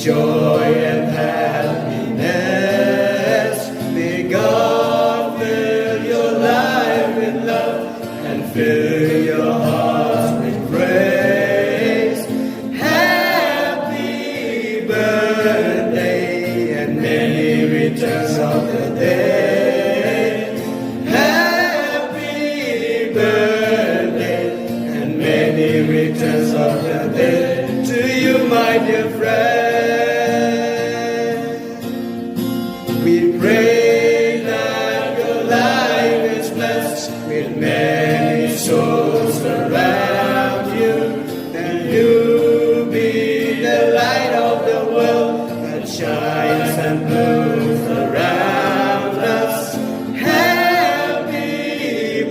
joy and happiness. May God fill your life with love and fill your hearts with praise. Happy birthday and many returns of the day. Happy birthday and many returns of the day to you, my dear friend. We pray that your life is blessed with many souls.